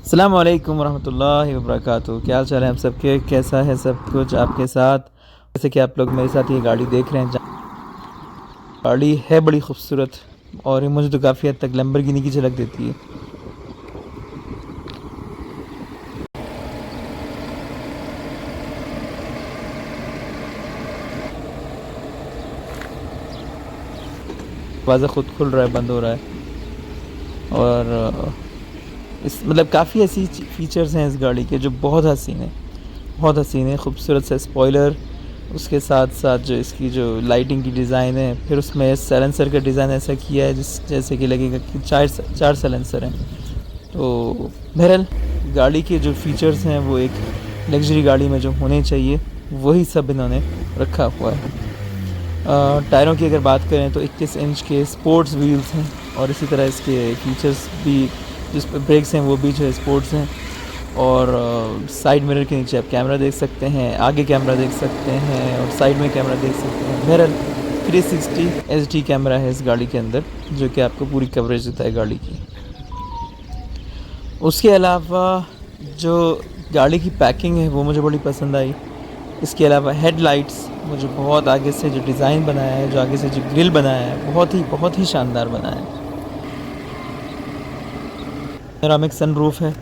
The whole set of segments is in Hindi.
अस्सलाम वालेकुम रहमतुल्लाहि व बरकातुहू। क्या हाल चाल है आप सबके, कैसा है सब कुछ आपके साथ। जैसे कि आप लोग मेरे साथ ये गाड़ी देख रहे हैं, गाड़ी है बड़ी खूबसूरत और ये मुझे तो काफ़ी हद तक लैम्बोर्गिनी की झलक देती है। दरवाज़ा खुद खुल रहा है, बंद हो रहा है। और इस मतलब काफ़ी ऐसी फीचर्स हैं इस गाड़ी के जो बहुत हसीन है, बहुत हसीन है। खूबसूरत सा स्पॉइलर, उसके साथ साथ जो इसकी जो लाइटिंग की डिज़ाइन है, फिर उसमें साइलेंसर का डिज़ाइन ऐसा किया है जैसे कि लगेगा कि चार साइलेंसर हैं। तो बहरहाल गाड़ी के जो फीचर्स हैं वो एक लग्जरी गाड़ी में जो होने चाहिए वही सब इन्होंने रखा हुआ है। टायरों की अगर बात करें तो 21 इंच के स्पोर्ट्स व्हील्स हैं और इसी तरह इसके फीचर्स भी, जिस पर ब्रेक्स हैं वो भी जो है स्पोर्ट्स हैं। और साइड मिरर के नीचे आप कैमरा देख सकते हैं, आगे कैमरा देख सकते हैं और साइड में कैमरा देख सकते हैं। बहरहाल 360 HD कैमरा है इस गाड़ी के अंदर जो कि आपको पूरी कवरेज देता है गाड़ी की। उसके अलावा जो गाड़ी की पैकिंग है वो मुझे बड़ी पसंद आई। इसके अलावा हेडलाइट्स मुझे बहुत आगे से जो डिज़ाइन बनाया है, जो आगे से जो ग्रिल बनाया है, बहुत ही शानदार बनाया है। पैनोरामिक सनरूफ है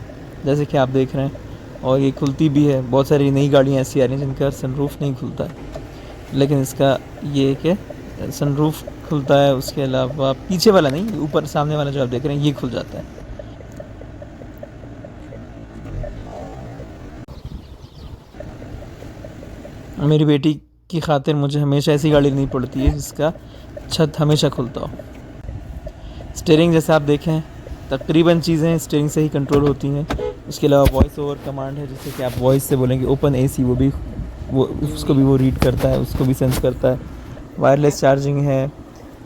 जैसे कि आप देख रहे हैं और ये खुलती भी है। बहुत सारी नई गाड़ियाँ ऐसी आ रही हैं जिनका सनरूफ नहीं खुलता है, लेकिन इसका ये है कि सनरूफ खुलता है। उसके अलावा पीछे वाला नहीं, ऊपर सामने वाला जो आप देख रहे हैं ये खुल जाता है। मेरी बेटी की खातिर मुझे हमेशा ऐसी गाड़ी लेनी पड़ती है जिसका छत हमेशा खुलता हो। स्टीयरिंग जैसे आप देखें तकरीबन चीज़ें स्टीयरिंग से ही कंट्रोल होती हैं। उसके अलावा वॉइस ओवर कमांड है, जैसे कि आप वॉइस से बोलेंगे ओपन AC, वो उसको भी वो रीड करता है, उसको भी सेंस करता है। वायरलेस चार्जिंग है,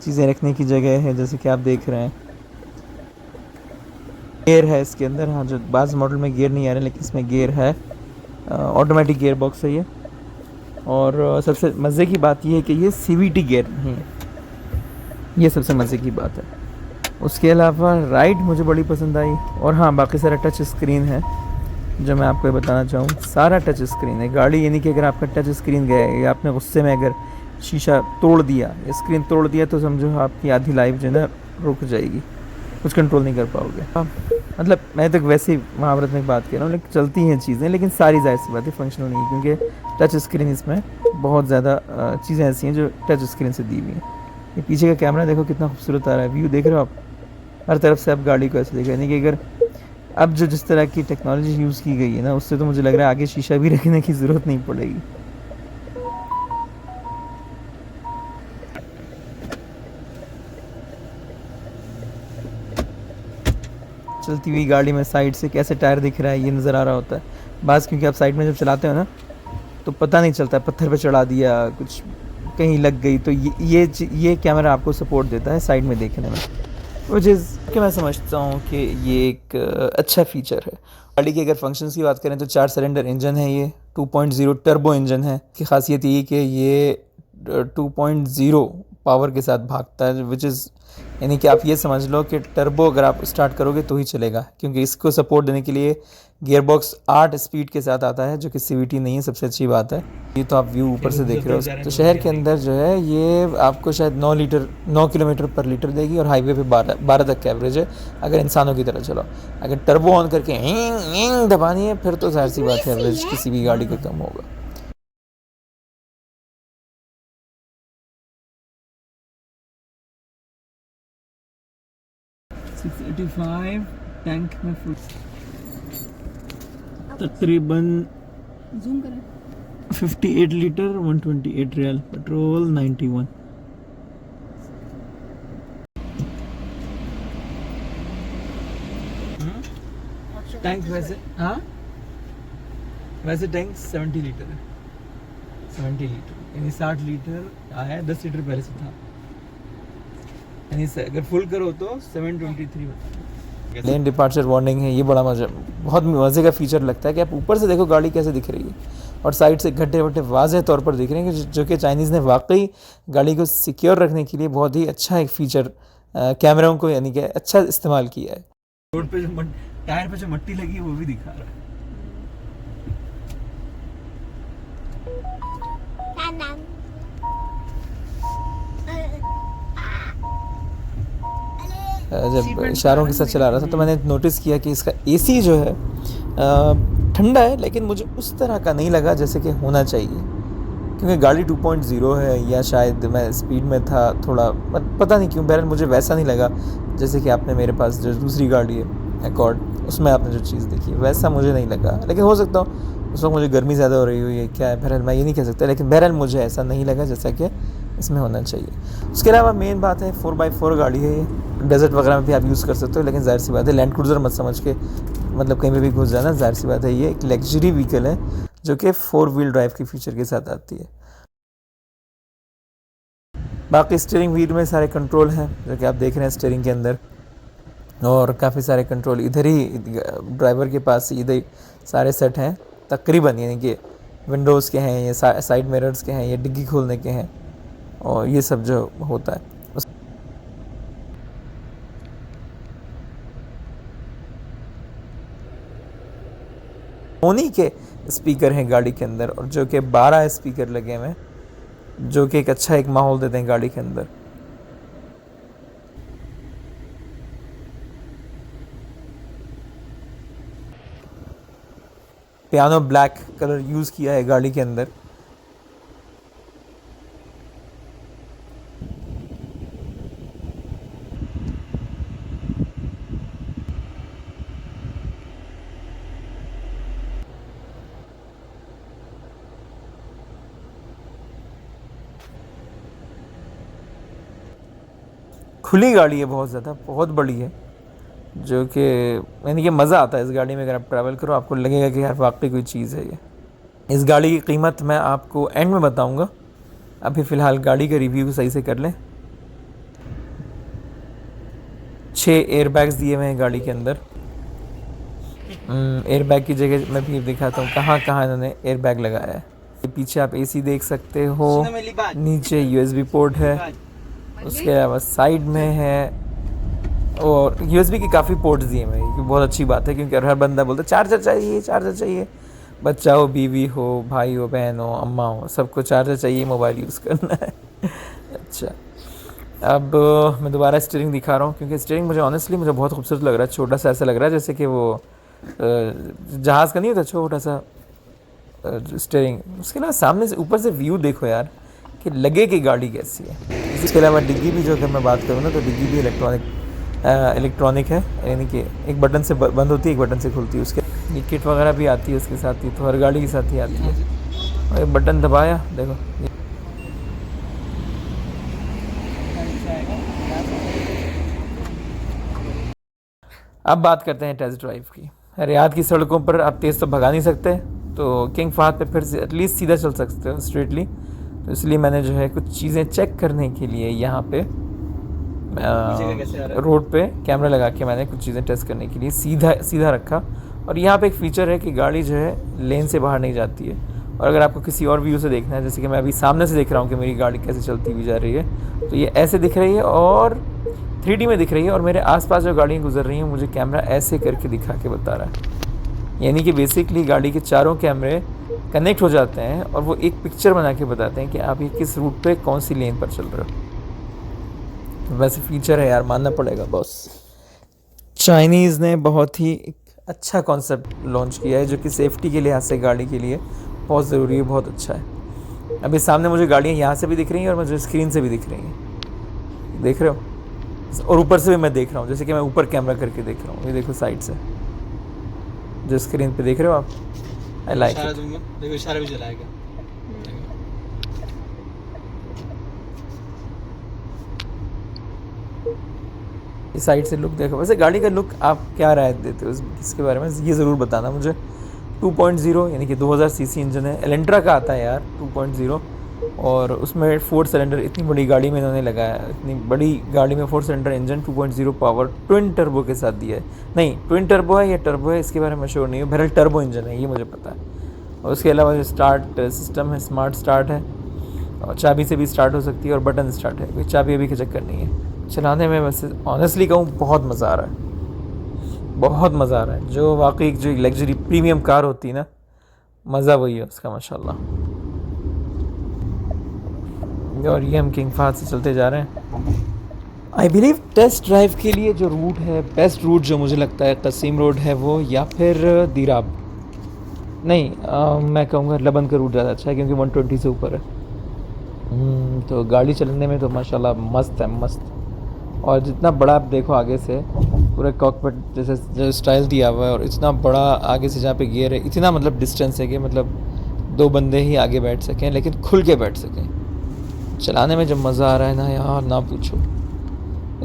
चीज़ें रखने की जगह है जैसे कि आप देख रहे हैं। गियर है इसके अंदर, हाँ, जो बाज़ मॉडल में गियर नहीं आ रहे लेकिन इसमें गियर है। ऑटोमेटिक गियर बॉक्स है ये। और सबसे मज़े की बात यह है कि ये CVT गियर नहीं है, ये सबसे मज़े की बात है। उसके अलावा राइड मुझे बड़ी पसंद आई। और हाँ, बाकी सारा टच स्क्रीन है जो मैं आपको बताना चाहूँ, सारा टच स्क्रीन है गाड़ी। यानी कि अगर आपका टच स्क्रीन गया है या आपने गुस्से में अगर शीशा तोड़ दिया, स्क्रीन तोड़ दिया, तो समझो आपकी आधी लाइफ जो है ना रुक जाएगी, कुछ कंट्रोल नहीं कर पाओगे। मतलब मैं तो वैसे ही महाभारत में बात कर रहा हूँ, लेकिन चलती हैं चीज़ें, लेकिन सारी जाहिर सी बात है फंक्शनल नहीं है, क्योंकि टच स्क्रीन इसमें बहुत ज़्यादा चीज़ें ऐसी हैं जो टच स्क्रीन से दी हुई हैं। ये पीछे का कैमरा देखो कितना खूबसूरत आ रहा है, व्यू देख रहे हो आप, हर तरफ से आप गाड़ी को ऐसे देख रहे हैं। यानी कि अगर अब जो जिस तरह की टेक्नोलॉजी यूज़ की गई है ना, उससे तो मुझे लग रहा है आगे शीशा भी रखने की ज़रूरत नहीं पड़ेगी। चलती हुई गाड़ी में साइड से कैसे टायर दिख रहा है ये नज़र आ रहा होता है बाज़, क्योंकि आप साइड में जब चलाते हो ना तो पता नहीं चलता, पत्थर पे चढ़ा दिया, कुछ कहीं लग गई, तो ये कैमरा आपको सपोर्ट देता है साइड में देखने में, विच इज़ कि मैं समझता हूँ कि ये एक अच्छा फ़ीचर है। गाड़ी की अगर फंक्शंस की बात करें तो 4 सिलेंडर इंजन है, ये 2.0 टर्बो इंजन है। की खासियत ये कि ये 2.0 पावर के साथ भागता है, विच इज़ यानी कि आप ये समझ लो कि टर्बो अगर आप स्टार्ट करोगे तो ही चलेगा, क्योंकि इसको सपोर्ट देने के लिए गियर बॉक्स 8 स्पीड के साथ आता है, जो कि CVT नहीं है, सबसे अच्छी बात है। ये तो आप व्यू ऊपर से देख रहे हो, तो शहर के अंदर जो है ये आपको शायद 9 किलोमीटर पर लीटर देगी और हाईवे पे 12 तक का एवरेज है अगर इंसानों की तरह चलो। अगर टर्बो ऑन करके दबानी है फिर तो जाहिर सी बात है एवरेज किसी भी गाड़ी का कम होगा। टैंक में तकरीबन जूम करें 58 लीटर 128 रियल, पेट्रोल 91। टैंक वैसे, हाँ वैसे टैंक 70 लीटर है, 70 लीटर यानी 60 लीटर आया, 10 लीटर पहले से था, यानी अगर फुल करो तो 723। लेन डिपार्चर वार्निंग है, ये बड़ा बहुत मज़े का फीचर लगता है कि आप ऊपर से देखो गाड़ी कैसे दिख रही है और साइड से गड्ढे वड्ढे वाज़ेह तौर पर दिख रहे हैं, जो कि चाइनीज़ ने वाकई गाड़ी को सिक्योर रखने के लिए बहुत ही अच्छा एक फ़ीचर कैमरों को यानी कि अच्छा इस्तेमाल किया है। रोड पे जो टायर पे जो मट्टी लगी है वो भी दिखा रहा है। जब इशारों के साथ चला रहा था तो मैंने नोटिस किया कि इसका एसी जो है ठंडा है, लेकिन मुझे उस तरह का नहीं लगा जैसे कि होना चाहिए, क्योंकि गाड़ी 2.0 है, या शायद मैं स्पीड में था थोड़ा, पता नहीं क्यों, बहरहाल मुझे वैसा नहीं लगा जैसे कि आपने मेरे पास जो दूसरी गाड़ी है अकॉर्ड, उसमें आपने जो चीज़ देखी वैसा मुझे नहीं लगा। लेकिन हो सकता हो उस वक्त मुझे गर्मी ज़्यादा हो रही हुई है, क्या है, बहरहाल मैं ये नहीं कह सकता, लेकिन बहरहाल मुझे ऐसा नहीं लगा जैसा कि इसमें होना चाहिए। उसके अलावा मेन बात है 4x4 गाड़ी है ये, डेजर्ट वगैरह में भी आप यूज़ कर सकते हो, लेकिन जाहिर सी बात है लैंड क्रूज़र मत समझ के मतलब कहीं पे भी घुस जाना, जाहिर सी बात है ये एक लग्जरी व्हीकल है जो कि 4 व्हील ड्राइव के फीचर के साथ आती है। बाकी स्टीयरिंग व्हील में सारे कंट्रोल हैं जो कि आप देख रहे हैं स्टीयरिंग के अंदर, और काफ़ी सारे कंट्रोल इधर ही ड्राइवर के पास इधर ही सारे सेट हैं तकरीबन, यानी कि विंडोज़ के हैं, ये साइड मिरर्स के हैं, ये डिग्गी खोलने के हैं, और ये सब जो होता है सोनी के स्पीकर हैं गाड़ी के अंदर, और जो कि 12 स्पीकर लगे हुए हैं जो कि एक अच्छा एक माहौल देते हैं गाड़ी के अंदर। पियानो ब्लैक कलर यूज़ किया है गाड़ी के अंदर। खुली गाड़ी है, बहुत ज़्यादा, बहुत बड़ी है, जो कि यानी कि मज़ा आता है इस गाड़ी में। अगर आप ट्रैवल करो आपको लगेगा कि यार वाकई कोई चीज़ है ये। इस गाड़ी की कीमत मैं आपको एंड में बताऊंगा, अभी फ़िलहाल गाड़ी का रिव्यू सही से कर लें। 6 एयरबैग्स दिए हुए हैं गाड़ी के अंदर। एयरबैग की जगह मैं भी दिखाता हूँ कहाँ कहाँ इन्होंने एयरबैग लगाया है। पीछे आप एसी देख सकते हो, नीचे यूएसबी पोर्ट है, उसके अलावा साइड में है, और यूएसबी की काफ़ी पोर्ट्स दिए हुए हैं, बहुत अच्छी बात है, क्योंकि हर बंदा बोलता है चार्जर चाहिए, चार्जर चाहिए, बच्चा हो, बीवी हो, भाई हो, बहन हो, अम्मा हो, सबको चार्जर चाहिए, मोबाइल यूज़ करना है। अच्छा, अब मैं दोबारा स्टीयरिंग दिखा रहा हूँ, क्योंकि स्टीयरिंग मुझे ऑनेस्टली मुझे बहुत खूबसूरत लग रहा है, छोटा सा ऐसा लग रहा है जैसे कि वो जहाज़ का नहीं होता छोटा सा स्टीयरिंग। उसके अलावा सामने से ऊपर से व्यू देखो यार कि लगे कि गाड़ी कैसी है। इसके अलावा डिग्गी भी जो अगर मैं बात करूँ ना, तो डिग्गी भी इलेक्ट्रॉनिक है, यानी कि एक बटन से बंद होती है, एक बटन से खुलती है। उसके ये किट वगैरह भी आती है उसके साथ ही, तो हर गाड़ी के साथ ही आती है। और ये बटन दबाया, देखो अब बात करते हैं टेस्ट ड्राइव की। रियाद की सड़कों पर आप तेज़ तो भगा नहीं सकते, तो किंग फहद पे फिर से एटलीस्ट सीधा चल सकते हो स्ट्रेटली, तो इसलिए मैंने जो है कुछ चीज़ें चेक करने के लिए यहाँ पे रोड पे कैमरा लगा के मैंने कुछ चीज़ें टेस्ट करने के लिए सीधा रखा। और यहाँ पे एक फ़ीचर है कि गाड़ी जो है लेन से बाहर नहीं जाती है, और अगर आपको किसी और व्यू से देखना है, जैसे कि मैं अभी सामने से देख रहा हूँ कि मेरी गाड़ी कैसे चलती हुई जा रही है, तो ये ऐसे दिख रही है और 3D में दिख रही है, और मेरे आसपास जो गाड़ियाँ गुजर रही हैं मुझे कैमरा ऐसे करके दिखा के बता रहा है। यानी कि बेसिकली गाड़ी के चारों कैमरे कनेक्ट हो जाते हैं और वो एक पिक्चर बना के बताते हैं कि आप ये किस रूट पे कौन सी लेन पर चल रहे हो। वैसे फीचर है यार, मानना पड़ेगा बॉस। चाइनीज़ ने बहुत ही अच्छा कॉन्सेप्ट लॉन्च किया है, जो कि सेफ्टी के लिहाज से गाड़ी के लिए बहुत ज़रूरी है, बहुत अच्छा है। अभी सामने मुझे गाड़ियाँ यहाँ से भी दिख रही हैं और मुझे स्क्रीन से भी दिख रही हैं, देख रहे हो, और ऊपर से भी मैं देख रहा हूँ, जैसे कि मैं ऊपर कैमरा करके देख रहा हूँ। ये देखो साइड से जो स्क्रीन पे देख रहे हो आप, आई लाइक इट। देखो इशारा भी चलाएगा। इस साइड से लुक देखो। वैसे गाड़ी का लुक आप क्या राय देते हो इसके बारे में, ये ज़रूर बताना मुझे। 2.0 यानी कि 2000 सीसी इंजन है, एलेंट्रा का आता है यार 2.0, और उसमें 4 सिलेंडर, इतनी बड़ी गाड़ी में इन्होंने लगाया, इतनी बड़ी गाड़ी में 4 cylinder engine 2.0 power twin turbo के साथ दिया है। नहीं, ट्विन टर्बो है या टर्बो है इसके बारे में श्योर नहीं है, बहरहाल टर्बो इंजन है ये मुझे पता है। और उसके अलावा जो स्टार्ट सिस्टम है, स्मार्ट स्टार्ट है, और चाबी से भी स्टार्ट हो सकती है, और बटन स्टार्ट है, कोई चाबी अभी का चक्कर नहीं है। चलाने में वैसे ऑनेस्टली कहूँ बहुत मज़ा आ रहा है, बहुत मज़ा आ रहा है। जो वाकई जो लग्जरी प्रीमियम कार होती है ना, मज़ा वही है उसका माशाल्लाह। और ये हम किंग फहद से चलते जा रहे हैं। आई बिलीव टेस्ट ड्राइव के लिए जो रूट है, बेस्ट रूट जो मुझे लगता है कसीम रोड है वो, या फिर दीराब। नहीं, मैं कहूँगा लबन का रूट ज़्यादा अच्छा है क्योंकि 120 से ऊपर है। तो गाड़ी चलने में तो माशाल्लाह मस्त है, मस्त। और जितना बड़ा आप देखो आगे से, पूरा कॉकपिट जैसे जो स्टाइल दिया हुआ है, और इतना बड़ा आगे से जहाँ पे गियर है, इतना मतलब डिस्टेंस है कि मतलब 2 बंदे ही आगे बैठ सकें, लेकिन खुल के बैठ सकें। चलाने में जब मज़ा आ रहा है ना यार, ना पूछो।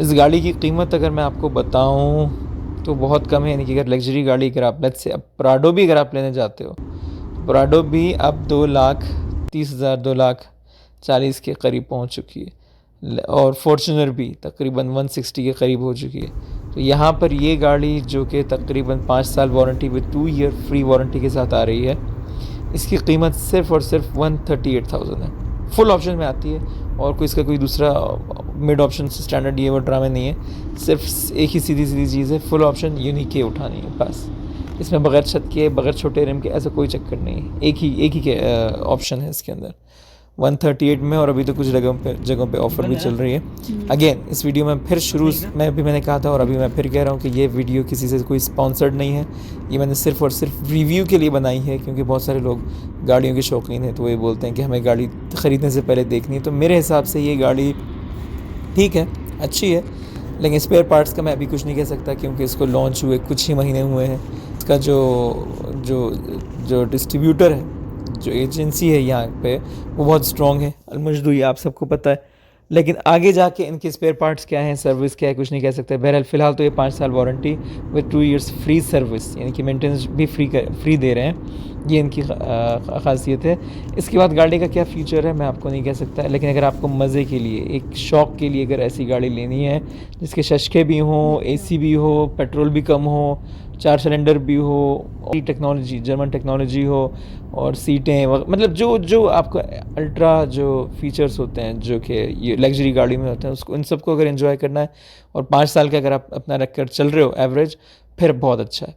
इस गाड़ी की कीमत अगर मैं आपको बताऊं तो बहुत कम है, यानी कि अगर लग्जरी गाड़ी अगर आप लेट्स से अब प्राडो भी अगर आप लेने जाते हो, प्राडो भी अब 2,30,000 2,40,000 के करीब पहुंच चुकी है, और फॉर्च्यूनर भी तकरीबन 160 के करीब हो चुकी है। तो यहाँ पर ये गाड़ी जो कि तकरीबन 5 साल warranty with 2 year free warranty के साथ आ रही है, इसकी कीमत सिर्फ और सिर्फ 138,000 है। फुल ऑप्शन में आती है, और कोई इसका कोई दूसरा मिड ऑप्शन स्टैंडर्ड ये वो ड्रामे नहीं है। सिर्फ एक ही सीधी सीधी चीज़ है, फुल ऑप्शन यूनिक के उठानी है बस। इसमें बगैर छत के, बगैर छोटे रिम के ऐसा कोई चक्कर नहीं है। एक ही के ऑप्शन है इसके अंदर 138 में, और अभी तो कुछ जगहों पे ऑफ़र भी चल रही है। अगेन इस वीडियो में फिर शुरू में भी मैंने कहा था, और अभी मैं फिर कह रहा हूँ कि ये वीडियो किसी से कोई स्पॉन्सर्ड नहीं है। ये मैंने सिर्फ और सिर्फ रिव्यू के लिए बनाई है, क्योंकि बहुत सारे लोग गाड़ियों के शौकीन हैं, तो वो ये बोलते हैं कि हमें गाड़ी ख़रीदने से पहले देखनी है। तो मेरे हिसाब से ये गाड़ी ठीक है, अच्छी है, लेकिन स्पेयर पार्ट्स का मैं अभी कुछ नहीं कह सकता, क्योंकि इसको लॉन्च हुए कुछ ही महीने हुए हैं। इसका जो जो जो डिस्ट्रीब्यूटर है, जो एजेंसी है यहाँ पे, वो बहुत स्ट्रॉन्ग है। अलमजदू आप सबको पता है, लेकिन आगे जाके इनके स्पेयर पार्ट्स क्या हैं, सर्विस क्या है, कुछ नहीं कह सकते। बहरहाल फ़िलहाल तो ये 5 साल warranty with 2 years free service, यानी कि मेंटेनेंस भी फ्री दे रहे हैं। ये इनकी ख़ासियत है। इसके बाद गाड़ी का क्या फ़ीचर है मैं आपको नहीं कह सकता, लेकिन अगर आपको मज़े के लिए, एक शौक़ के लिए अगर ऐसी गाड़ी लेनी है जिसके शशके भी हों, एसी भी हो, पेट्रोल भी कम हो, 4 सिलेंडर भी हो, टेक्नोलॉजी जर्मन टेक्नोलॉजी हो, और सीटें मतलब जो आपको अल्ट्रा जो फीचर्स होते हैं जो कि ये लग्जरी गाड़ी में होते हैं, उसको, इन सबको अगर एंजॉय करना है, और 5 साल का अगर आप अपना रख कर चल रहे हो एवरेज, फिर बहुत अच्छा है।